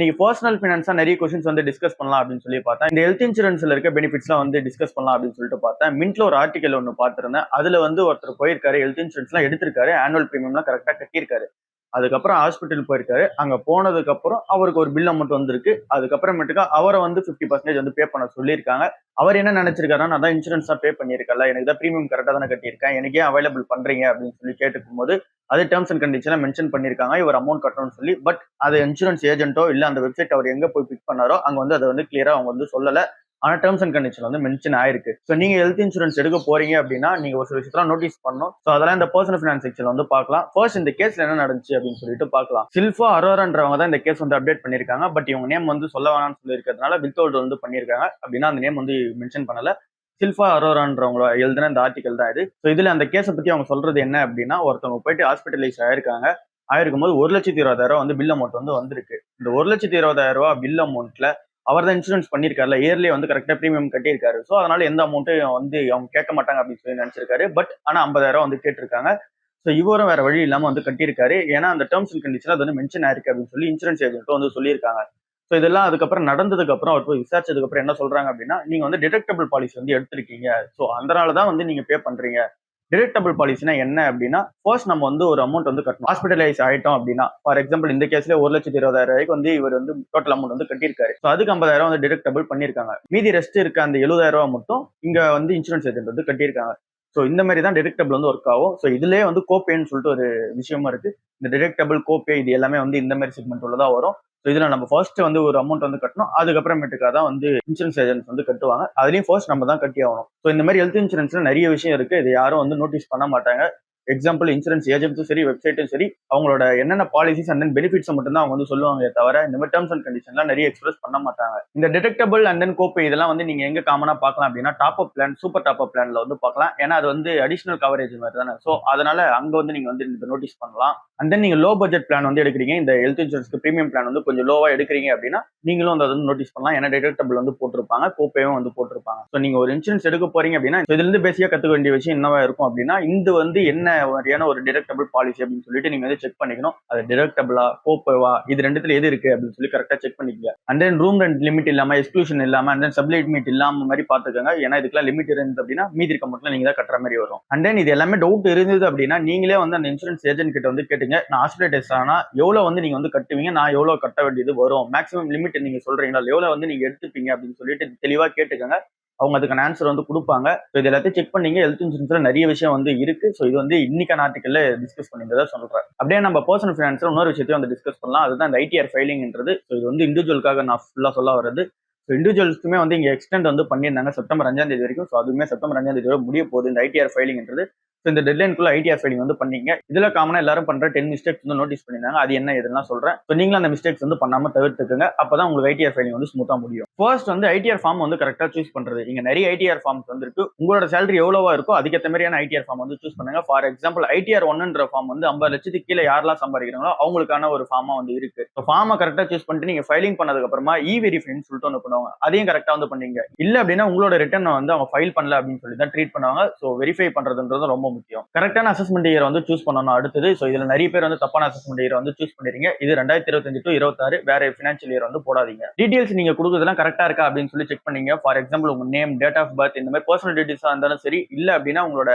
இன்னைக்கு பர்சனல் ஃபினான்ஸா நிறைய கொஸ்டின்ஸ் வந்து டிஸ்கஸ் பண்ணலாம் அப்படின்னு சொல்லி பார்த்தேன். இந்த ஹெல்த் இன்சூரன்ஸ்ல இருக்க பெனிஃபிட்ஸ்லாம் வந்து டிஸ்கஸ் பண்ணலாம் அப்படின்னு சொல்லிட்டு பார்த்தேன். மின்ட்ல ஒரு ஆர்டிகல் ஒன்று பார்த்திருந்தேன். அதுல வந்து ஒருத்தர் போயிருக்காரு, ஹெல்த் இன்சூரன்ஸ்லாம் எடுத்திருக்காரு, ஆனுவல் பிரீமியம்லாம் கரெக்டா கட்டியிருக்காரு. அதுக்கப்புறம் ஹாஸ்பிட்டல் போயிருக்காரு. அங்க போனதுக்கு அப்புறம் அவருக்கு ஒரு பில் அமௌண்ட் வந்திருக்கு. அதுக்கப்புறமேட்டுக்கா அவரை வந்து 50% வந்து பே பண்ண சொல்லியிருக்காங்க. அவர் என்ன நினைச்சிருக்காருன்னா, நான் தான் இன்சூரன்ஸா பே பண்ணியிருக்கேன்ல, எனக்கு தான் பிரீமியம் கரெக்டா தானே கட்டியிருக்கேன், எனக்கு ஏன் அவைலபிள் பண்றீங்க அப்படின்னு சொல்லி கேட்டுக்கும் போது அது டேர்ம்ஸ் அண்ட் கண்டிஷனா மென்ஷன் பண்ணியிருக்காங்க, இவர் அமௌண்ட் கட்டணும்னு சொல்லி. பட் அது இன்சூரன்ஸ் ஏஜென்ட்டோ இல்ல அந்த வெப்சைட் அவர் எங்க போய் பிக் பண்ணாரோ அங்க வந்து அதை வந்து கிளியரா அவங்க வந்து சொல்லல. ஆனா டேர்ம்ஸ் அண்ட் கண்டிஷன் வந்து மென்ஷன் ஆயிருக்கு. ஸோ நீங்க ஹெல்த் இன்சூரன்ஸ் எடுக்க போறீங்க அப்படின்னா நீங்க ஒரு சில விஷயத்தெல்லாம் நோட்டீஸ் பண்ணணும். ஸோ அதெல்லாம் இந்த பர்சனல் ஃபினான்ஸ் செக்ஷன் வந்து பார்க்கலாம். ஃபர்ஸ்ட் இந்த கேஸ்ல என்ன நடந்துச்சு அப்படின்னு சொல்லிட்டு பார்க்கலாம். சில்ஃபா அரோரான்றவங்க தான் இந்த கேஸ் வந்து அப்டேட் பண்ணிருக்காங்க. பட் இவங்க நேம் வந்து சொல்ல வேணாம்னு சொல்லி இருக்கிறதுனால வித்ஹோல்ட் வந்து பண்ணிருக்காங்க. அப்படின்னா அந்த நேம் வந்து மென்ஷன் பண்ணல. சில்ஃபா அரோரான்றவங்கள எழுதின இந்த ஆர்டிகல் தான் இது. ஸோ இதுல அந்த கேஸை பத்தி அவங்க சொல்றது என்ன அப்படின்னா, ஒருத்தவங்க போயிட்டு ஹாஸ்பிட்டலைஸ் ஆயிருக்காங்க. ஆயிருக்கும் போது 1,20,000 வந்து பில் அமௌண்ட் வந்து வந்திருக்கு. இந்த 1,20,000 பில் அமௌண்ட்ல அவர் தான் இன்சூரன்ஸ் பண்ணியிருக்காருல, இயர்லி வந்து கரெக்டா பிரீமியம் கட்டியிருக்காரு. ஸோ அதனால எந்த அமௌண்ட்டும் வந்து அவங்க கேட்க மாட்டாங்க அப்படின்னு சொல்லி நினைச்சிருக்காரு. பட் ஆனா 50,000 வந்து கேட்டிருக்காங்க. ஸோ இவரும் வேற வழி இல்லாம வந்து கட்டியிருக்காரு. ஏன்னா அந்த டேர்ம்ஸ் அண்ட் கண்டிஷன் அது வந்து மென்ஷன் ஆயிருக்கு அப்படின்னு சொல்லி இன்சூரன்ஸ் ஏஜென்ட்டும் வந்து சொல்லியிருக்காங்க. ஸோ இதெல்லாம் அதுக்கப்புறம் நடந்ததுக்கு அப்புறம் அவர் போய் விசாரிச்சதுக்கு அப்புறம் என்ன சொல்றாங்க அப்படின்னா, நீங்க வந்து டிடக்டபிள் பாலிசி வந்து எடுத்திருக்கீங்க. ஸோ அதனால தான் வந்து நீங்க பே பண்றீங்க. டிடக்டபிள் பாலிசினா என்ன அப்படின்னா, ஃபர்ஸ்ட் நம்ம வந்து ஒரு அமௌண்ட் வந்து கட்டணும். ஹாஸ்பிட்டலைஸ் ஆயிட்டோம் அப்படின்னா, ஃபார் எக்ஸாம்பிள் இந்த கேஸ்ல 1,20,000 வந்து இவர் வந்து டோட்டல் அமௌண்ட் வந்து கட்டியிருக்காரு. ஸோ அதுக்கு 50,000 வந்து டிடக்டபிள் பண்ணியிருக்காங்க. மீதி ரெஸ்ட் இருக்க அந்த 70,000 மட்டும் இங்க வந்து இன்சூரன்ஸ் ஏஜென்ட் வந்து கட்டியிருக்காங்க. ஸோ இந்த மாதிரி தான் டிடக்டபிள் வந்து ஒர்க் ஆகும். ஸோ இதுலயே வந்து கோபேன்னு சொல்லிட்டு ஒரு விஷயமா இருக்கு. இந்த டிடக்டபிள் கோபே இது எல்லாமே வந்து இந்த மாதிரி செக்மெண்ட் உள்ளதான் வரும். ஸோ இதுல நம்ம ஃபர்ஸ்ட் வந்து ஒரு அமௌண்ட் வந்து கட்டணும். அதுக்கப்புறமேட்டுக்கா தான் வந்து இன்சூரன்ஸ் ஏஜென்ட்ஸ் வந்து கட்டுவாங்க. அதுலயும் ஃபர்ஸ்ட் நம்ம தான் கட்டி ஆகணும். ஸோ இந்த மாதிரி ஹெல்த் இன்சூரன்ஸ்ல நிறைய விஷயம் இருக்கு. இது யாரும் வந்து நோட்டீஸ் பண்ண மாட்டாங்க. எக்ஸாம்பிள் இன்சூரன்ஸ் ஏஜென்ட்ஸும் சரி, வெப்சைட்டும் சரி, அவங்களோட என்னென்ன பாலிசிஸ் அண்ட் தென் பெனிஃபிட்ஸ் மட்டும் தான் அவங்க வந்து சொல்லுவாங்க தவிர இந்த மாதிரி டேர்ம்ஸ் அண்ட் கண்டிஷன்லாம் நிறைய எக்ஸ்பிரஸ் பண்ண மாட்டாங்க. இந்த டிடக்டபிள் அண்ட் தென் கோப்பை இதெல்லாம் வந்து நீங்க எங்க காமனா பார்க்கலாம் அப்படின்னா, top up plan, super top up பிளான்ல வந்து பார்க்கலாம். ஏன்னா அது வந்து அடிஷனல் கவரேஜ் மாதிரி தானே. ஸோ அதனால அங்க வந்து நீங்க வந்து இந்த நோட்டீஸ் பண்ணலாம். அண்ட் தென் நீங்க லோ பட்ஜெட் பிளான் வந்து எடுக்கிறீங்க, இந்த ஹெல்த் இன்சூரன்ஸ்க்கு பிரீமியம் பிளான் வந்து கொஞ்சம் லோவா எடுக்கிறீங்க அப்படின்னா நீங்களும் வந்து நோட்டீஸ் பண்ணலாம். ஏன்னா டிடக்டபிள் வந்து போட்டிருப்பாங்க, கோப்பையும் வந்து போட்டிருப்பாங்க. ஸோ நீங்க ஒரு இன்சூரன்ஸ் எடுக்க போறீங்க அப்படின்னா இதுல இருந்து பேசிக்கா கத்துக்க வேண்டிய விஷயம் என்னவா இருக்கும் அப்படின்னா, இந்த வந்து என்ன மாதிரியான ஒரு டிடக்டபிள் பாலிசி அப்படின்னு சொல்லிட்டு நீங்க வந்து செக் பண்ணிக்கணும். அது டிடக்டபிளா, கோப்பவா, இது ரெண்டுத்துல எது இருக்கு அப்படின்னு சொல்லி கரெக்டா செக் பண்ணிக்கங்க. And then room rent limit இல்லாம, எக்ஸ்க்ளூஷன் இல்லாம, அண்ட் தென் சப் லிமிட் இல்லாம மாதிரி பாத்துக்கோங்க. ஏன்னா இதுக்கெல்லாம் லிமிட் இருந்தது அப்படின்னா மீதி இருக்க மட்டும் நீங்க தான் கட்டுற மாதிரி வரும். அண்ட் தென் இது எல்லாமே டவுட் இருந்தது அப்படின்னா நீங்களே வந்து அந்த இன்சூரன்ஸ் ஏஜென்ட் கிட்ட வந்து கேட்டுங்க, நான் ஹாஸ்பிட்டலைஸ் ஆனா எவ்வளவு வந்து நீங்க வந்து கட்டுவீங்க, நான் எவ்வளவு கட்ட வேண்டியது வரும், மேக்ஸிமம் லிமிட் நீங்க சொல்றீங்களா, எவ்வளவு வந்து நீங்க எடுத்துப்பீங்க அப்படின்னு சொல்லிட்டு தெளிவா கேட்டுக்கோங்க. அவங்க அதுக்கான ஆன்சர் வந்து கொடுப்பாங்க. ஸோ இது எல்லாத்தையும் செக் பண்ணீங்க. ஹெல்த் இன்சூரன்ஸ்ல நிறைய விஷயம் வந்து இருக்கு. ஸோ இது வந்து இன்னைக்கான ஆர்டிகல்ல டிஸ்கஸ் பண்ணியிருந்ததா சொல்றேன். அப்படியே நம்ம பர்சனல் ஃபினான்ஸ்ல இன்னொரு விஷயத்தையும் வந்து டிஸ்கஸ் பண்ணலாம். அதுதான் இந்த ஐடிஆர் ஃபைலிங்ன்றது. ஸோ இது வந்து இண்டிவிஜுவலுக்காக நான் ஃபுல்லா சொல்ல வர்றது. ஸோ இண்டிவிஜுவல்ஸ்க்குமே வந்து இங்க எக்ஸ்டெண்ட் வந்து பண்ணியிருந்தாங்க செப்டம்பர் 5ஆம் தேதி வரைக்கும். ஸோ அதுவுமே செப்டம்பர் 5ஆம் தேதி முடிய போகுது இந்த ஐடிஆர் ஃபைலிங்ன்றது. ஸோ இந்த டெட்லைனுக்குள்ள ஐடிஆர் ஃபைலிங் வந்து பண்ணீங்க. இதுல காமனா எல்லாரும் பண்ற 10 மிஸ்டேக்ஸ் வந்து நோட்டீஸ் பண்ணியிருந்தாங்க. அது என்ன இதெல்லாம் சொல்றேன். ஸோ நீங்களும் அந்த மிஸ்டேக்ஸ் வந்து பண்ணாம தவிர்த்துக்குங்க. அப்பதான் உங்களுக்கு ஐடிஆர் ஃபைலிங் வந்து ஸ்மூத்தா முடியும். ஃபர்ஸ்ட் வந்து ஐடிஆர் ஃபார்ம் வந்து கரெக்டா சூஸ் பண்றது. இங்க நிறைய ஐடிஆர் ஃபார்ம்ஸ் வந்து இருக்கு. உங்களோட சேலரி எவ்வளவா இருக்கோ அதுக்கேற்ற மாதிரியான ஐடிஆர் ஃபார்ம் வந்து சூஸ் பண்ணுங்க. ஃபார் எக்ஸாம்பிள் ஐடிஆர் 1ன்ற ஃபார்ம் வந்து 50 லட்சத்துக்கு கீழே யாரெல்லாம் சம்பாதிக்கிறாங்களோ அவங்களுக்கான ஒரு ஃபார்மா வந்து இருக்கு. ஃபார்மை கரெக்டா சூஸ் பண்ணிட்டு நீங்க ஃபைலிங் பண்ணதுக்கு அப்புறமா வெரிஃபைன்னு சொல்லிட்டு ஒன்று பண்ணுவாங்க. அதையும் கரெக்டா வந்து பண்ணீங்க. இல்ல அப்படின்னா உங்களோட ரிட்டர்ன் வந்து அவங்க ஃபைல் பண்ணல அப்படின்னு சொல்லி தான் ட்ரீட் பண்ணுவாங்க. ஸோ வெரிஃபை பண்றதுன்றது ரொம்ப முக்கியம். கரெக்டான அசஸ்மெண்ட் இயர் வந்து சூஸ் பண்ணணும் அடுத்தது. ஸோ இதுல நிறைய பேர் வந்து தப்பான அசஸ்மெண்ட் இயர் வந்து சூஸ் பண்ணிருங்க. இது 2025 to 26 வேற ஃபினான்ஷியல் இயர் வந்து போடாதீங்க. டீடைல்ஸ் நீங்க கொடுக்குறதுலாம் கரெக்டா இருக்கா அப்படின்னு சொல்லி செக் பண்ணீங்க. ஃபார் எக்ஸாம்பிள் உங்க நேம், டேட் ஆஃப் பர்த் இந்த மாதிரி பர்சனல் டீடைல்ஸா இருந்தாலும் சரி, இல்ல அப்படின்னா உங்களோட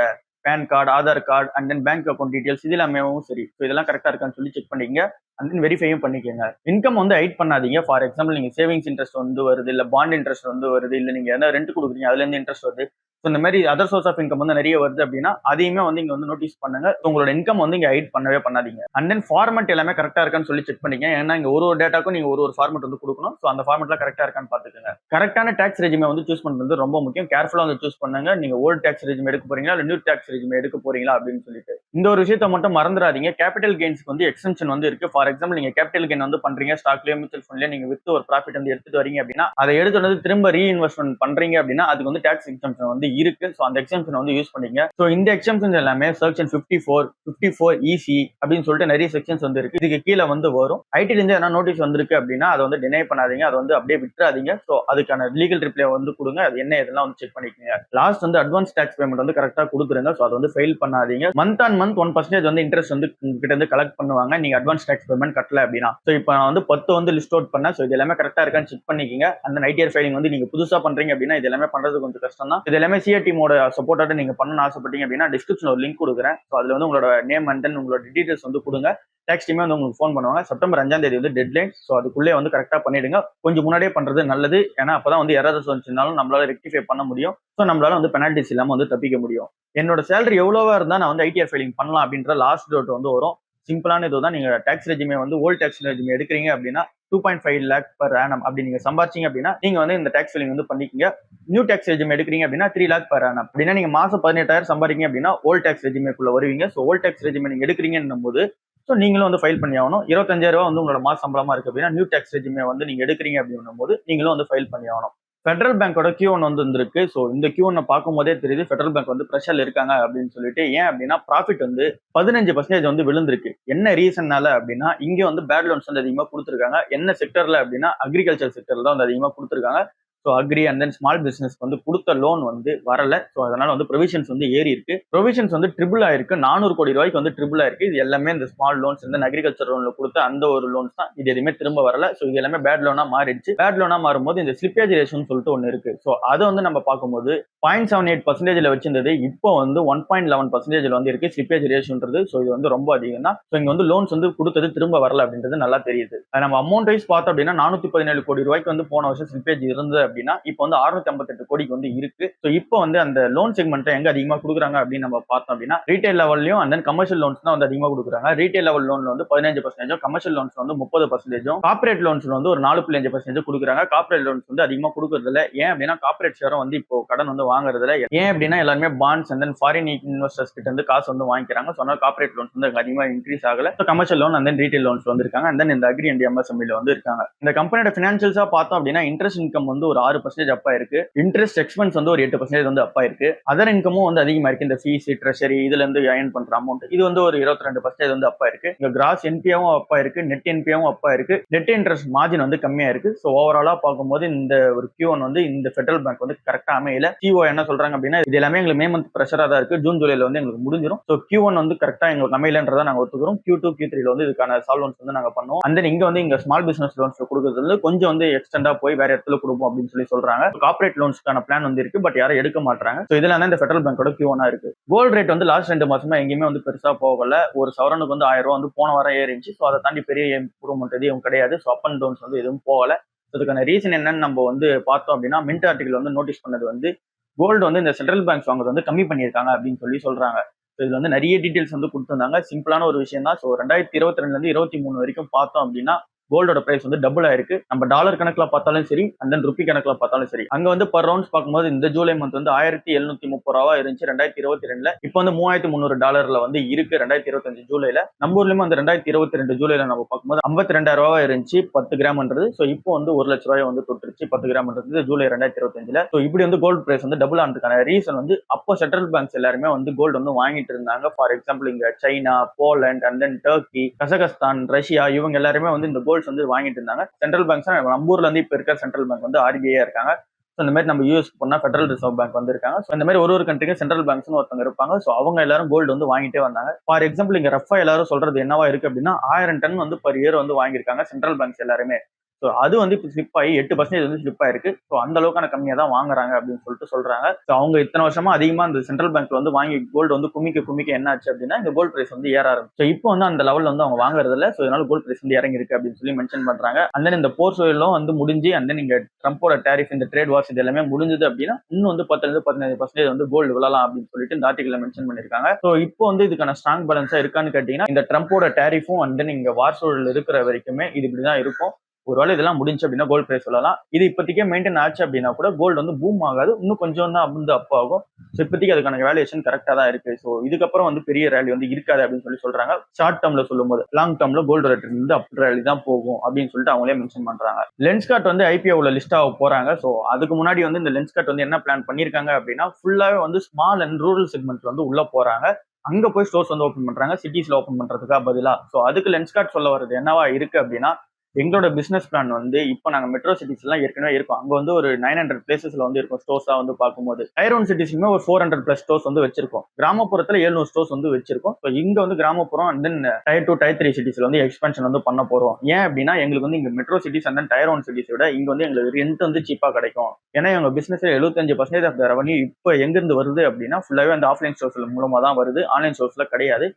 PAN card, Aadhaar card and then bank account details இது எல்லாமே சரி. ஸோ இதெல்லாம் கரெக்டா இருக்கான்னு சொல்லி செக் பண்ணிங்க. அண்ட் தென் வெரிஃபையும் பண்ணிக்கோங்க. இன்கம் வந்து ஹைட் பண்ணாதீங்க. ஃபார் எக்ஸாம்பிள் நீங்க சேவிங்ஸ் இன்ட்ரெஸ்ட் வந்து வருது, இல்ல பாண்ட் இன்ட்ரெஸ்ட் வந்து வருது, இல்ல நீங்க என்ன ரெண்ட் கொடுக்குறீங்க அதுல இருந்து இன்ட்ரெஸ்ட் வருது. ஸோ இந்த மாதிரி அதர் சோர்ஸ் ஆஃப் இன்கம் வந்து நிறைய வருது அப்படின்னா அதையுமே வந்து இங்க வந்து நோட்டீஸ் பண்ணுங்க. உங்களோட இன்கம் வந்து இங்க ஹைட் பண்ணவே பண்ணாதீங்க. அண்ட் தென் ஃபார்மெட் எல்லாமே கரெக்டா இருக்கான்னு சொல்லி செக் பண்ணிங்க. ஏன்னா இங்க ஒரு டேட்டாக்கும் நீங்க ஒரு ஃபார்மெட் வந்து கொடுக்கணும். ஸோ அந்த ஃபார்மெட்லாம் கரெக்டா இருக்கான்னு பாத்துக்கோங்க. கரெக்டான டாக்ஸ் ரெஜிமே வந்து சூஸ் பண்றது ரொம்ப முக்கியம். கேர்ஃபுல்லா வந்து சூஸ் பண்ணுங்க. நீங்க ஓல்டு டாக்ஸ் ரெஜிமே எடுக்க போறீங்களா இல்ல நியூ டாக்ஸ் ரெஜிமே எடுக்க போறீங்களா அப்படின்னு சொல்லிட்டு இந்த ஒரு விஷயத்த மட்டும் மறந்துடாதீங்க. கேபிட்டல் கெயின்ஸ்க்கு வந்து எக்ஸ்டென்ஷன் வந்து இருக்கு. ஃபார் எக்ஸாம்பிள் நீங்க கேபிட்டல் கெயின் வந்து பண்றீங்க, ஸ்டாக்லயோ மியூச்சுவல் ஃபண்ட்லயோ நீங்க வித்து ஒரு ப்ராஃபிட் வந்து எடுத்துட்டு வரீங்க அப்படின்னா அதை எடுத்து வந்து திரும்ப ரீஇன்வெஸ்ட்மெண்ட் பண்றீங்க அப்படின்னா அதுக்கு வந்து டாக்ஸ் எக்ஸம்ஷன் வந்து இருக்கு. ஸோ அந்த எக்ஸம்ஷன் வந்து யூஸ் பண்ணிங்க. ஸோ இந்த எக்ஸம்ஷன் எல்லாமே செக்ஷன் 54 இசி அப்படின்னு சொல்லிட்டு நிறைய செக்ஷன்ஸ் வந்து இருக்கு. இதுக்கு கீழே வந்து வரும். ஐடில இருந்து என்ன நோட்டீஸ் வந்திருக்கு அப்படின்னா அதை வந்து டினை பண்ணாதீங்க, அதை வந்து அப்படியே விட்டுறாதீங்க. ஸோ அதுக்கான லீகல் ரிப்ளை வந்து கொடுங்க. அது என்ன இதெல்லாம் வந்து செக் பண்ணிக்கோங்க. லாஸ்ட் வந்து அட்வான்ஸ் டாக்ஸ் பேமெண்ட் வந்து கரெக்டா கொடுத்துருங்க. ஸோ அதை வந்து ஃபெயில் பண்ணாதீங்க. மந்த் ஆன் மந்த் 1% வந்து இன்ட்ரெஸ்ட் வந்து உங்ககிட்ட இருந்து கலெக்ட் பண்ணுவாங்க நீங்க அட்வான்ஸ் டாக்ஸ் பேமெண்ட் கட்டல அப்படின்னா. ஸோ இப்போ நான் வந்து 10 வந்து லிஸ்ட் அவுட் பண்ணேன். ஸோ இது எல்லாமே கரெக்டா இருக்கான்னு செக் பண்ணிக்கோங்க. அந்த ஐடிஆர் ஃபைலிங் வந்து நீங்க புதுசா பண்றீங்க அப்படின்னா இது எல்லாமே பண்றது கொஞ்சம் கஷ்டம் தான். இது எல்லாமே சிஆர் டீமோட சப்போர்ட்டோட நீங்க பண்ணணும்னு ஆசைப்பட்டீங்க அப்படின்னா டிஸ்கிரிப்ஷன்ல ஒரு லிங்க் கொடுக்குறேன். ஸோ அதுல வந்து உங்களோட நேம் அண்ட் தென் உங்களோட டீடைல்ஸ் வந்து கொடுங்க. டாக்ஸ் டீமே வந்து உங்களுக்கு ஃபோன் பண்ணுவாங்க. செப்டம்பர் 5ஆம் தேதி வந்து டெட்லைன். ஸோ அதுக்குள்ளே வந்து கரெக்டா பண்ணிடுங்க. கொஞ்சம் முன்னாடியே பண்றது நல்லது. ஏன்னா அப்பதான் வந்து எரர்ஸ் வந்துச்சுனாலும் நம்மளால ரெக்டிஃபை பண்ண முடியும். ஸோ நம்மளால வந்து பெனால்டிஸ் இல்லாம வந்து தப்பிக்க முடியும். என்னோட சேலரி எவ்வளவா இருந்தா நான் வந்து ஐடிஆர் ஃபைலிங் பண்ணலாம் அப்படின்ற லாஸ்ட் டேட் வந்து வரும். சிம்பிளான இதுதான். நீங்க டாக்ஸ் ரெஜிமே வந்து ஓல்ட் டாக்ஸ் ரெஜிமே எடுக்கிறீங்க அப்படின்னா 2.5 lakh per annum அப்படி நீங்க சம்பாதிச்சீங்க அப்படின்னா நீங்க வந்து இந்த டாக்ஸ் ஃபில்லிங் வந்து பண்ணிக்கங்க. நியூ டாக்ஸ் ரெஜிமே எடுக்கிறீங்க அப்படின்னா 3 lakh per annum அப்படின்னா நீங்க மாசம் 18,000 சம்பாதிக்கீங்க அப்படின்னா ஓல்ட் டாக்ஸ் ரெஜிமேக்குள்ள வருவீங்க. ஸோ ஓல்ட் டாக்ஸ் ரெஜிமே நீங்க எடுக்கிறீங்கன்னும் போது ஸோ நீங்களும் வந்து ஃபைல் பண்ணி ஆகணும். 25,000 வந்து உங்களோட மாச சம்பளமா இருக்கு அப்படின்னா நியூ டாக்ஸ் ரெஜிமே வந்து நீங்க எடுக்கிறீங்க அப்படின்னும் போது நீங்களும் வந்து ஃபைல் பண்ணி ஆகணும். ஃபெடரல் பேங்கோட Q1 வந்து வந்திருக்கு. ஸோ இந்த Q1 பார்க்கும் போதே தெரியுது ஃபெடரல் பேங்க் வந்து ப்ரெஷர்ல இருக்காங்க அப்படின்னு சொல்லிட்டு. ஏன் அப்படின்னா ப்ராஃபிட் வந்து 15% வந்து விழுந்திருக்கு. என்ன ரீசன்னால அப்படின்னா இங்க வந்து பேட் லோன்ஸ் வந்து அதிகமா கொடுத்துருக்காங்க. என்ன செக்டர்ல அப்படின்னா அக்ரிகல்ச்சர் செக்டர்ல தான் வந்து அதிகமா கொடுத்துருக்காங்க. So agri and then small business வந்து கொடுத்த லோன் வந்து வரல. ஸோ அதனால வந்து ப்ரொவிஷன்ஸ் வந்து ஏறி இருக்கு. ப்ரொவிஷன்ஸ் வந்து ட்ரிபிள் ஆயிருக்கு. 400 கோடி ரூபாய்க்கு வந்து ட்ரிபிள் ஆயிருக்கு. இது எல்லாமே இந்த ஸ்மால் லோன்ஸ் இந்த அக்ரிகல்ச்சர் லோன்ல கொடுத்த அந்த ஒரு லோன்ஸ் தான். இது எதுவுமே திரும்ப வரல. ஸோ இது எல்லாமே பேட் லோனா மாறிடுச்சு. பேட் லோனா மாறும்போது இந்த ஸ்லிப்பேஜ் ரேஷியோன்னு சொல்லிட்டு ஒன்று இருக்கு. ஸோ அதை வந்து நம்ம பார்க்கும்போது 0.78% வச்சிருந்தது இப்போ வந்து 1.11% வந்து இருக்கு ஸ்லிப்பேஜ் ரேஷியோன்றது. ஸோ இது வந்து ரொம்ப அதிகம் தான். ஸோ இங்க வந்து லோன்ஸ் வந்து கொடுத்தது திரும்ப வரல அப்படின்றது நல்லா தெரியுது. நம்ம அமௌண்ட் வைஸ் பார்த்தோம் அப்படின்னா 417 கோடி ரூபாய்க்கு வந்து போன வருஷம் ஸ்லிப்பேஜ் இருந்தது அப்படின்னா இப்போ வந்து 658 கோடிக்கு வந்து இருக்கு. ஸோ இப்போ வந்து அந்த லோன் செக்மெண்ட் எங்க அதிகமா கொடுக்குறாங்க அப்படின்னு நம்ம பார்த்தோம் அப்படின்னா ரீட்டைல் லெவல்லையும் அண்ட் தென் கமர்ஷியல் லோன்ஸ் தான் வந்து அதிகமா கொடுக்குறாங்க. ரீட்டைல் லெவல் லோன்ல வந்து 15%, கமர்ஷியல் லோன்ஸ் வந்து 30%, கார்பரேட் லோன்ஸ்ல வந்து ஒரு 4.5% கொடுக்குறாங்க. கார்பரேட் லோன்ஸ் வந்து அதிகமா கொடுக்கறது இல்லை. ஏன் அப்படின்னா கார்பரேட் ஷேரும் வந்து இப்போ கடன் வந்து வாங்குறது இல்லை. ஏன் அப்படின்னா எல்லாருமே bonds and then foreign investors கிட்ட இருந்து காசு வந்து வாங்கிக்கிறாங்க. ஸோ அதனால கார்பரேட் லோன்ஸ் வந்து அதிகமா இன்க்ரீஸ் ஆகல. So commercial loan and then retail loans வந்து இருக்காங்க. அண்ட் தென் இந்த அக்ரி அண்ட் எம்எஸ்எம்இல வந்து இருக்காங்க. இந்த கம்பெனியோட ஃபினான்ஷியல்ஸா பார்த்தோம் அப்படின்னா இன்ட்ரெஸ்ட் இன்கம் வந்து ஒரு 6% அப்பா இருக்கு. இன்ட்ரெஸ்ட் எக்ஸ்பென்ஸ் வந்து ஒரு 8% வந்து அப்பா இருக்கு. அதர் இன்கமும் வந்து அதிகமா இருக்கு. இந்த ஃபீஸ் ட்ரெஷரி இதுல இருந்து ஏர்ன் பண்ற அமௌண்ட் இது வந்து ஒரு 22% வந்து அப்பா இருக்கு. இங்க கிராஸ் என்பியாவும் அப்பா இருக்கு, நெட் என்பியாவும் அப்பா இருக்கு. நெட் இன்ட்ரெஸ்ட் மார்ஜின் வந்து கம்மியா இருக்கு. ஸோ ஓவராலா பார்க்கும்போது இந்த ஒரு Q1 வந்து இந்த ஃபெடரல் பேங்க் வந்து கரெக்டா அமையல. சிஓ என்ன சொல்றாங்க அப்படின்னா இது எல்லாமே எங்களுக்கு மே மந்த் ப்ரெஷரா தான் இருக்கு. ஜூன் ஜூலைல வந்து எங்களுக்கு முடிஞ்சிடும். ஸோ Q1 வந்து கரெக்டா எங்களுக்கு அமையலன்றதை நாங்க ஒத்துக்கிறோம். Q2 Q3 வந்து இதுக்கான சால்வன்ஸ் வந்து நாங்க பண்ணுவோம். அண்ட் தென் இங்க ஸ்மால் பிசினஸ் லோன்ஸ் கொடுக்கறது வந்து கொஞ்சம் வந்து எக்ஸ்டெண்டா போய் வேற இடத்துல கொடுப்போம் அப்படின்னு சொல்றாங்க. கார்பரேட் லோன்ஸ்க்கான பிளான் வந்து இருக்கு. பட் யாரும் எடுக்க மாட்டாங்க. ஸோ இதெல்லாம் தான் இந்த ஃபெடரல் பேங்கோட Q1 இருக்கு. கோல்ட் ரேட் வந்து லாஸ்ட் 2 மாசமா எங்கேயுமே வந்து பெருசா போகல. ஒரு சவரனுக்கு வந்து 1000 ரூபாய் வந்து போன வாரம் ஏறிச்சு. ஸோ அதை தாண்டி பெரிய இம்ப்ரூவ்மெண்ட் எதுவும் கிடையாது. ஸோ அப் அண்ட் டவுன்ஸ் வந்து எதுவும் போகல. அதுக்கான ரீசன் என்னன்னு நம்ம வந்து பார்த்தோம் அப்படின்னா மின்ட் ஆர்டிகல் வந்து நோட்டீஸ் பண்ணது வந்து கோல்டு வந்து இந்த சென்ட்ரல் பேங்க்ஸ் வாங்குறது வந்து கம்மி பண்ணியிருக்காங்க அப்படின்னு சொல்றாங்க. இதுல வந்து நிறைய டீடைல்ஸ் வந்து கொடுத்துருந்தாங்க. சிம்பிளான ஒரு விஷயம் தான். ஸோ 2022 இருந்து 23 வரைக்கும் பார்த்தோம் அப்படின்னா கோல்டோட பிரைஸ் வந்து டபுள் ஆயிருக்கு. நம்ம டாலர் கணக்குல பார்த்தாலும் சரி அண்ட் தென் ருப்பி கணக்குல பார்த்தாலும் சரி. அங்க வந்து பர் ரவுண்ட்ஸ் பார்க்கும்போது இந்த ஜூலை மந்த் வந்து 1730 ரூபா இருந்துச்சு 2022ல. இப்போ வந்து $3,300 வந்து இருக்கு 2025 ஜூலைல. நம்ம ஊர்லயுமே வந்து 2022 ஜூலைல நம்ம பார்க்கும்போது 52,000 ரூபா இருந்துச்சு 10 கிராம்ன்றது. ஸோ இப்போ வந்து 1 லட்ச ரூபாய் வந்து தொட்டுருச்சு 10 கிராம்ன்றது ஜூலை 2025ல. ஸோ இப்படி வந்து கோல்டு பிரைஸ் வந்து டபுள் ஆனதுக்கான ரீசன் வந்து அப்போ சென்ட்ரல் பேங்க்ஸ் எல்லாருமே வந்து கோல்டு வந்து வாங்கிட்டு இருந்தாங்க. ஃபார் எக்ஸாம்பிள் இங்க China, Poland and then Turkey, Kazakhstan, Russia இவங்க எல்லாருமே வந்து இந்த கோல்ட்ஸ் வந்து வாங்கிட்டு இருந்தாங்க. சென்ட்ரல் பேங்க்ஸ் நம்ம ஊர்ல இருந்து இப்ப இருக்கிற சென்ட்ரல் பேங்க் வந்து RBI இருக்காங்க. இந்த மாதிரி நம்ம யூஎஸ் போனா ஃபெடரல் ரிசர்வ் பேங்க் வந்து இருக்காங்க. ஸோ இந்த மாதிரி ஒரு கண்ட்ரிக்கும் சென்ட்ரல் பேங்க்ஸ் ஒருத்தவங்க இருப்பாங்க. ஸோ அவங்க எல்லாரும் கோல்டு வந்து வாங்கிட்டே வந்தாங்க. ஃபார் எக்ஸாம்பிள் இங்க ரஃபா எல்லாரும் சொல்றது என்னவா இருக்கு அப்படின்னா 1000 டன் வந்து பர் இயர் வந்து வாங்கியிருக்காங்க சென்ட்ரல் பேங்க்ஸ் எல்லாருமே. ஸோ அது வந்து இப்போ ஸ்லிப் ஆகி 8% வந்து ஸ்லிப் ஆயிருக்கு. ஸோ அந்த அளவுக்கான கம்மியாக தான் வாங்குறாங்க அப்படின்னு சொல்றாங்க. ஸோ அவங்க இத்தனை வருஷமா அதிகமா அந்த சென்ட்ரல் பேங்க்ல வந்து வாங்கி கோல்டு வந்து குமிக்க என்ன ஆச்சு அப்படின்னா இந்த கோல்டு பிரைஸ் வந்து ஏற ஆரம்பிச்சு. ஸோ இப்போ வந்து அந்த லெவலில் வந்து அவங்க வாங்குறது இல்லை. ஸோ இதனால கோல்டு பிரைஸ் வந்து இறங்கி இருக்கு அப்படின்னு மென்ஷன் பண்றாங்க. அண்ட் தென் இந்த போர் சோயிலும் வந்து முடிஞ்சு அண்ட் தென் இங்க ட்ரம்போட டேரிஃப் இந்த ட்ரேட் வார்ஸ் இது எல்லாமே முடிஞ்சது அப்படின்னா இன்னும் வந்து 10-15% வந்து கோல்டு விழலாம் அப்படின்னு சொல்லிட்டு இந்த ஆர்டிகல்ல மென்ஷன் பண்ணிருக்காங்க. ஸோ இப்போ வந்து இதுக்கான ஸ்ட்ராங் பேலன்ஸா இருக்கான்னு கேட்டீங்கன்னா இந்த ட்ரம்போட டேரிஃபும் அண்ட் தென் இங்க வார் சூழல் இருக்கிற வரைக்குமே இது இப்படிதான் இருக்கும். ஒருவேளை இதெல்லாம் முடிஞ்சு அப்படின்னா கோல்டு பிரைஸ் சொல்லலாம். இது இப்போதைக்கே மெயின்டைன் ஆச்சு அப்படின்னா கூட கோல்டு வந்து பூம் ஆகாது, இன்னும் கொஞ்சம் தான் வந்து அப் ஆகும். ஸோ இப்போதைக்கு அதுக்கான வேல்யூஷன் கரெக்டாக தான் இருக்கு. ஸோ இதுக்கப்புறம் வந்து பெரிய ரேலி வந்து இருக்காது அப்படின்னு சொல்றாங்க. ஷார்ட் டேர்ம்ல சொல்லும்போது லாங் டேர்ம்ல கோல்டு ரேட் வந்து அப் ரேலி தான் போகும் அப்படின்னு சொல்லிட்டு அவங்களே மென்ஷன் பண்றாங்க. லென்ஸ்கார்ட் வந்து ஐபிஓல லிஸ்ட் ஆக போறாங்க. ஸோ அதுக்கு முன்னாடி வந்து இந்த லென்ஸ்கார்ட் வந்து என்ன பிளான் பண்ணிருக்காங்க அப்படின்னா ஃபுல்லாவே வந்து ஸ்மால் அண்ட் ரூரல் செக்மெண்ட் வந்து உள்ள போறாங்க. அங்க போய் ஸ்டோர்ஸ் வந்து ஓப்பன் பண்றாங்க, சிட்டிஸ்ல ஓப்பன் பண்றதுக்காக பதிலா. ஸோ அதுக்கு லென்ஸ்கார்ட் சொல்ல வருது என்னவா இருக்கு அப்படின்னா, எங்களோட பிசினஸ் பிளான் வந்து இப்போ நாங்க மெட்ரோ சிட்டிஸ் எல்லாம் ஏற்கனவே இருக்கோம். அங்க வந்து ஒரு 900 பிளேசஸ்ல வந்து இருக்கும் ஸ்டோர்ஸா வந்து பார்க்கும்போது. டயர் 1 சிட்டிஸ்லுமே ஒரு 400 பிளஸ் ஸ்டோர்ஸ் வந்து வச்சிருக்கோம். கிராமப்புறத்துல 700 ஸ்டோர்ஸ் வந்து வச்சிருக்கோம். ஸோ இங்க வந்து கிராமப்புறம் அண்ட் தென் டயர் 2 டயர் 3 சிட்டிஸ்ல வந்து எக்ஸ்பென்ஷன் வந்து பண்ண போறோம். ஏன் அப்படின்னா எங்களுக்கு வந்து இங்க metro cities and then tier 1 cities விட இங்க வந்து எங்களுக்கு ரெண்ட் வந்து சீப்பா கிடைக்கும். ஏன்னா எங்க பிசினஸ் 75% ஆஃப் த ரெவன்யூ இப்போ எங்க இருந்து வருது அப்படின்னா ஃபுல்லாவே அந்த ஆஃப்லைன் ஸ்டோர்ஸ்ல மூலமா தான் வருது, ஆன்லைன் ஸ்டோர்ஸ்ல கிடையாது.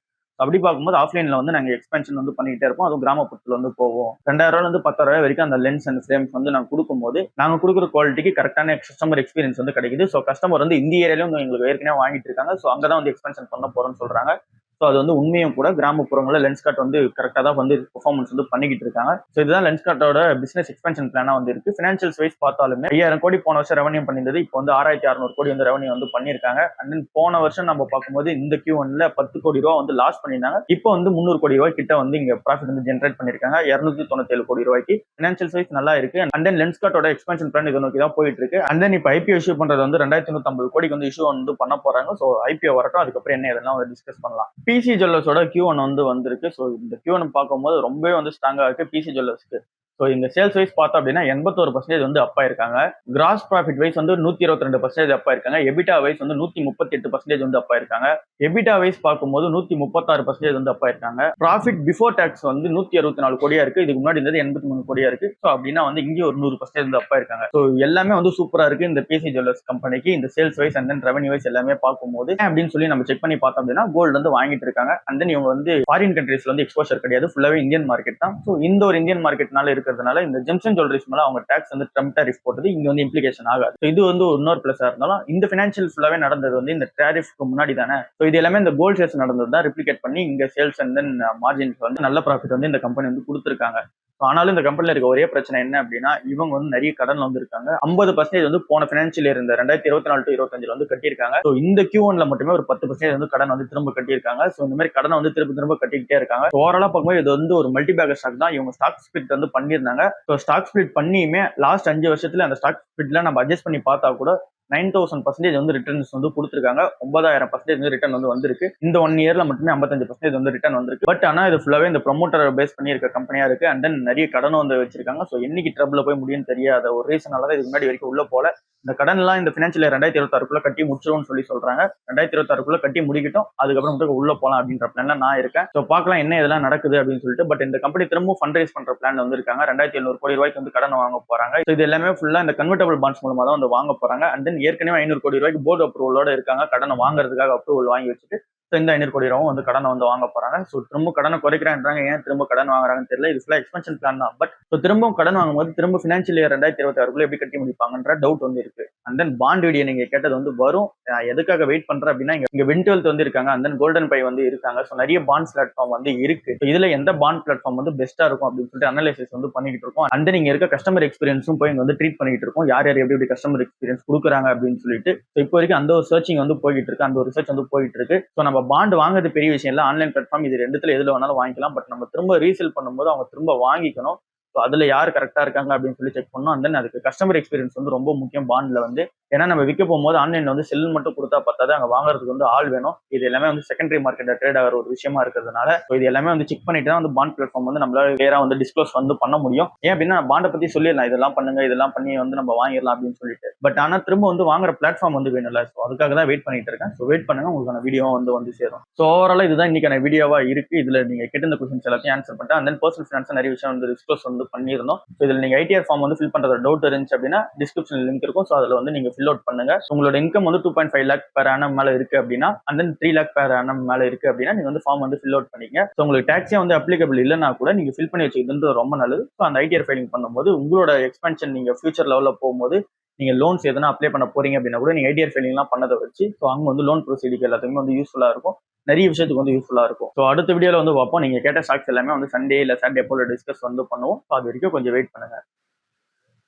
அப்படி பார்க்கும்போது ஆஃப்லைன்ல வந்து நாங்க எக்ஸ்பென்ஷன் வந்து பண்ணிக்கிட்டே இருப்போம். அதுவும் கிராமப்புறத்துல வந்து போவோம். 2000 இருந்து 10,000 வரைக்கும் அந்த லென்ஸ் அண்ட் ஃப்ரேம்ஸ் வந்து நாங்க கொடுக்கும்போது நாங்க கொடுக்குற குவாலிட்டிக்கு கரெக்டான கஸ்டமர் எக்ஸ்பீரியன்ஸ் வந்து கிடைக்குது. ஸோ கஸ்டமர் வந்து இந்த ஏரியாலையும் வந்து எங்களுக்கு ஏற்கனவே வாங்கிட்டு இருக்காங்க. ஸோ அங்கதான் வந்து எக்ஸ்பென்ஷன் பண்ண போறோம்னு சொல்றாங்க. ஸோ அது வந்து உண்மையும் கூட. கிராமப்புறங்களில் லென்ஸ்கார்ட் வந்து கரெக்டாக தான் வந்து பெர்ஃபார்மன்ஸ் வந்து பண்ணிக்கிட்டு இருக்காங்க. ஸோ இதுதான் லென்ஸ்கார்ட்டோட பிசினஸ் எக்ஸ்பென்ஷன் பிளானா வந்து இருக்கு. ஃபினான்ஷியல்ஸ் வைஸ் பார்த்தாலுமே 5000 கோடி போன வருஷம் ரெவன்யூ பண்ணியிருந்தது. இப்போ வந்து 6600 கோடி வந்து ரெவன்யூ வந்து பண்ணியிருக்காங்க. அண்ட் தென் போன வருஷம் நம்ம பார்க்கும்போது இந்த Q1ல 10 கோடி ரூபா வந்து லாஸ் பண்ணியிருந்தாங்க. இப்போ வந்து 300 கோடி ரூபாய் கிட்ட வந்து இங்க ப்ராஃபிட் வந்து ஜென்ரேட் பண்ணிருக்காங்க. 297 கோடி ரூபாய்க்கு. ஃபினான்ஷியல்ஸ் வைஸ் நல்லா இருக்கு. அண்ட் தென் லென்ஸ்கார்ட்டோட எக்ஸ்பென்ஷன் பிளான் இதை நோக்கி தான் போயிட்டு இருக்கு. அண்ட் தென் இப்போ ஐபிஓ இஷ்யூ பண்றது வந்து 2150 கோடிக்கு வந்து இஷ்யூ வந்து பண்ண போறாங்க. ஸோ ஐபிஓ வரட்டும், அதுக்கப்புறம் என்ன இதெல்லாம் வந்து டிஸ்கஸ் பண்ணலாம். பிசி ஜுவல்லர்ஸோட Q1 வந்து வந்திருக்கு. ஸோ இந்த Q1 பார்க்கும்போது ரொம்பவே வந்து ஸ்ட்ராங்கா இருக்கு பிசி ஜுவல்லர்ஸ்க்கு. ஸோ இந்த சேல்ஸ் வைஸ் பார்த்தோம் அப்படின்னா 81% வந்து அப் ஆயிருக்காங்க. கிராஸ் ப்ராஃபிட் வைஸ் வந்து 122% அப் ஆயிருக்காங்க. எபிட்டா வைஸ் வந்து 138% வந்து அப் ஆயிருக்காங்க. எபிட்டா வைஸ் பார்க்கும்போது 136% வந்து அப் ஆயிருக்காங்க. ப்ராஃபிட் பிஃபோர் டாக்ஸ் வந்து 164 கோடியா இருக்கு. இதுக்கு முன்னாடி இருந்தது 83 கோடியா இருக்கு. ஸோ அப்படின்னா வந்து இங்கே ஒரு 100% வந்து அப் ஆயிருக்காங்க. ஸோ எல்லாமே வந்து சூப்பரா இருக்கு இந்த பிசி ஜுவல்லர்ஸ் கம்பெனிக்கு. இந்த sales wise and then revenue wise எல்லாமே பார்க்கும்போது அப்படின்னு சொல்லி நம்ம செக் பண்ணி பார்த்தோம் அப்படின்னா கோல்டு வந்து வாங்கிட்டு இருக்காங்க. அண்ட் தென் இவங்க வந்து ஃபாரின் கண்ட்ரீஸ்ல வந்து எக்ஸ்போஷர் கிடையாது, ஃபுல்லாவே இந்தியன் மார்க்கெட் தான். ஸோ இந்த ஒரு இந்தியன் மார்க்கெட்னால இருக்கிறதுனால இந்த ஜெம்ஸ் அண்ட் ஜுவல்லரிஸ் மேல அவங்க டாக்ஸ் வந்து ட்ரம்ப் டாரிஃப் போட்டது இங்க வந்து இம்ப்ளிகேஷன் ஆகாது. இது வந்து இன்னொரு பிளஸா இருந்தாலும் இந்த பினான்சியல் ஃபுல்லாவே நடந்தது வந்து இந்த டாரிஃப்க்கு முன்னாடி தானே. ஸோ இது எல்லாமே இந்த கோல்ட் சேல்ஸ் நடந்தது தான் ரிப்ளிகேட் பண்ணி இங்க சேல்ஸ் அண்ட் தென் மார்ஜின்ஸ் வந்து நல்ல ப்ராஃபிட் வந்து இந்த கம்பெனி வந்து கொடுத்துருக்காங்க. ஆனாலும் இந்த கம்பெனில இருக்க ஒரே பிரச்சனை என்ன அப்படின்னா இவங்க வந்து நிறைய கடன்ல வந்து இருக்காங்க. 50% வந்து போன பினான்சியல் இயர் இந்த 2024 to 25 வந்து கட்டியிருக்காங்க. ஸோ இந்த Q1ல மட்டுமே ஒரு 10% வந்து கடன் வந்து திரும்ப கட்டியிருக்காங்க. ஸோ இந்த மாதிரி கடனை வந்து திரும்ப கட்டிக்கிட்டே இருக்காங்க. ஓவராலா பார்க்கும்போது இது வந்து ஒரு மல்டி பேக்கர் ஸ்டாக் தான். இவங்க ஸ்டாக் ஸ்பிளிட் வந்து பண்ணியிருந்தாங்க. ஸோ ஸ்டாக் ஸ்பிளிட் பண்ணியுமே லாஸ்ட் 5 வருஷத்துல அந்த ஸ்டாக் ஸ்பிளிட்ல நம்ம அட்ஜஸ்ட் பண்ணி பார்த்தா கூட 9000% வந்து ரிட்டர்ன்ஸ் வந்து கொடுத்துருக்காங்க. 9000% வந்து ரிட்டர்ன் வந்து வந்திருக்கு. இந்த 1 இயர்ல மட்டுமே 55% வந்து ரிட்டர்ன் வந்திருக்கு. பட் ஆனா இது ஃபுல்லாவே இந்த ப்ரொமோட்டர் பேஸ் பண்ணி இருக்க கம்பெனியா இருக்கு. அண்ட் தென் நிறைய கடனும் வந்து வச்சிருக்காங்க. ஸோ என்னைக்கு ட்ரபிள் போய் முடியும்னு தெரியாத ஒரு ரீசனால தான் இதுக்கு முன்னாடி வரைக்கும் உள்ள போல. இந்த கடன் எல்லாம் இந்த பினான்சியல் 2026 கட்டி முடிச்சிரும்னு சொல்லி சொல்றாங்க. 2026 கட்டி முடிக்கட்டும், அதுக்கப்புறம் உள்ள போலாம் அப்படின்ற பிளான்ல நான் இருக்கேன். ஸோ பார்க்கலாம் என்ன இதெல்லாம் நடக்குது அப்படின்னு சொல்லிட்டு. பட் இந்த கம்பெனி திரும்ப ஃபண்ட் ரைஸ் பண்ற பிளான் வந்து இருக்காங்க. 2700 கோடி ரூபாய்க்கு வந்து கடன் வாங்க போறாங்க. ஸோ இது எல்லாமே ஃபுல்லா இந்த கன்வெர்டபிள் பாண்ட்ஸ் மூலமா தான் வந்து வாங்க போறாங்க. அண்ட் தென் ஏற்கனவே 500 கோடி ரூபாய்க்கு போர்டு அப்ரூவலோட இருக்காங்க. கடனை வாங்குறதுக்காக அப்ரூவல் வாங்கி வச்சுட்டு இந்த 500 கோடி ரூபாயும் வந்து கடனை வந்து வாங்க போறாங்க. ஸோ திரும்ப கடனை குறைக்கிறாங்க. ஏன் திரும்ப கடன் வாங்குறாங்கன்னு தெரியல. இது ஃபுல்லா எக்ஸ்பென்ஷன் பிளான் தான். பட் திரும்பவும் கடன் வாங்கும்போது திரும்ப பினான்சியல் இயர் 2026 எப்படி கட்டி முடிப்பாங்கன்ற டவுட் வந்து இருக்கு. அண்ட் தென் பாண்ட் வீடியோ நீங்க கேட்டது வந்து வரும். எதுக்காக வெயிட் பண்றேன் அப்படின்னா இங்க வின்டுவெல்த் வந்து இருக்காங்க. அண்ட் தென் கோல்டன் பை வந்து இருக்காங்க. ஸோ நிறைய பாண்ட்ஸ் பிளாட்ஃபார்ம் வந்து இருக்கு. இதுல எந்த பாண்ட் பிளாட்ஃபார்ம் வந்து பெஸ்டா இருக்கும் அப்படின்னு சொல்லிட்டு அனலைசிஸ் வந்து பண்ணிட்டு இருக்கோம். அண்ட் தென் இங்க இருக்க கஸ்டமர் எக்ஸ்பீரியன்ஸும் போய் இங்க வந்து ட்ரீட் பண்ணிட்டு இருக்கோம். யார் எப்படி கஸ்டமர் எக்ஸ்பீரியன்ஸ் கொடுக்குறாங்க அப்படின்னு சொல்லிட்டு. இப்போ வரைக்கும் அந்த ஒரு சர்ச்சிங் வந்து போயிட்டு இருக்கு. அந்த ஒரு ரிசர்ச் வந்து போயிட்டு இருக்கு. ஸோ நம்ம பாண்ட் வாங்குறது பெரிய விஷயம் இல்லை. ஆன்லைன் பிளாட்ஃபார்ம் இது ரெண்டுத்துல எதுல வேணாலும் வாங்கிக்கலாம். பட் நம்ம திரும்ப ரீசேல் பண்ணும்போது அவங்க திரும்ப வாங்கிக்கணும். ஸோ அதுல யார் கரெக்டா இருக்காங்க அப்படின்னு சொல்லி செக் பண்ணணும். அண்ட் தென் அதுக்கு கஸ்டமர் எக்ஸ்பீரியன்ஸ் வந்து ரொம்ப முக்கியம் பாண்ட்ல வந்து. ஏன்னா நம்ம விற்க போகும்போது ஆன்லைன்ல வந்து செல் மட்டும் கொடுத்தா பத்தாது, அங்க வாங்குறதுக்கு வந்து ஆள் வேணும். இது எல்லாமே வந்து செகண்டரி மார்க்கெட்ல ட்ரேட் ஆகிற ஒரு விஷயமா இருக்கிறதுனால இது எல்லாமே வந்து செக் பண்ணிட்டு தான் வந்து பாண்ட் பிளாட்ஃபார்ம் வந்து நம்மளால கிளியரா வந்து டிஸ்க்ளோஸ் வந்து பண்ண முடியும். ஏன் அப்படின்னா பாண்டை பத்தி சொல்லிடலாம், இதெல்லாம் பண்ணுங்க, இதெல்லாம் பண்ணி வந்து நம்ம வாங்கிடலாம் அப்படின்னு சொல்லிட்டு. பட் ஆனா திரும்ப வந்து வாங்குற பிளாட்ஃபார்ம் வந்து வேணும்ல. ஸோ அதுக்காக தான் வெயிட் பண்ணிட்டு இருக்கேன். ஸோ வெயிட் பண்ணுங்க, உங்களுக்கான வீடியோ வந்து சேரும். ஸோ ஓவராலா இதுதான் இன்னைக்கான வீடியோவா இருக்கு. இதுல நீங்க கேட்ட கொஸ்டின்ஸ் எல்லாத்தையும் ஆன்சர் பண்ணிட்டேன். அண்ட் தென் பர்சனல் ஃபினான்ஸ் நிறைய விஷயம் வந்து டிஸ்க்ளோஸ் வந்து பண்ணியிருந்தோம். இதுல நீங்க ஐடிஆர் ஃபார்ம் வந்து ஃபில் பண்றது டவுட் இருந்துச்சு அப்படின்னா டிஸ்கிரிப்ஷன் லிங்க் இருக்கும். ஸோ அதுல வந்து நீங்க ஃபில் அவுட் பண்ணுங்க. உங்களோட இன்கம் வந்து 2.5 லேக் per annum மேல இருக்கு அப்படின்னா and then 3 lakh per annum மேல இருக்கு அப்படின்னா நீங்க வந்து ஃபார்ம் வந்து ஃபில் அவுட் பண்ணிங்க. ஸோ உங்களுக்கு டாக்ஸே வந்து அப்ளிகபிள் இல்லைன்னா கூட நீங்க ஃபில் பண்ணி வச்சுக்கிறது ரொம்ப நல்லது. ஸோ அந்த ஐடிஆர் ஃபைலிங் பண்ணும்போது உங்களோட எக்ஸ்பென்ஷன் நீங்க ஃபியூச்சர் லெவலில் போகும்போது நீங்க லோன்ஸ் எதனா அப்ளை பண்ண போறீங்க அப்படின்னா கூட நீங்க ஐடிஆர் ஃபைலிங்லாம் பண்ணதை வச்சு ஸோ அங்க வந்து லோன் ப்ரொசீடிக்கு எல்லாத்துக்குமே வந்து யூஸ்ஃபுல்லா இருக்கும். நிறைய விஷயத்துக்கு வந்து யூஸ்ஃபுல்லா இருக்கும். ஸோ அடுத்த வீடியோல வந்து பார்ப்போம். நீங்க கேட்ட ஸ்டாக்ஸ் எல்லாமே வந்து சண்டே இல்ல சாட்டர்டே போல டிஸ்கஸ் வந்து பண்ணுவோம். ஸோ அது வரைக்கும் கொஞ்சம் வெயிட் பண்ணுங்க.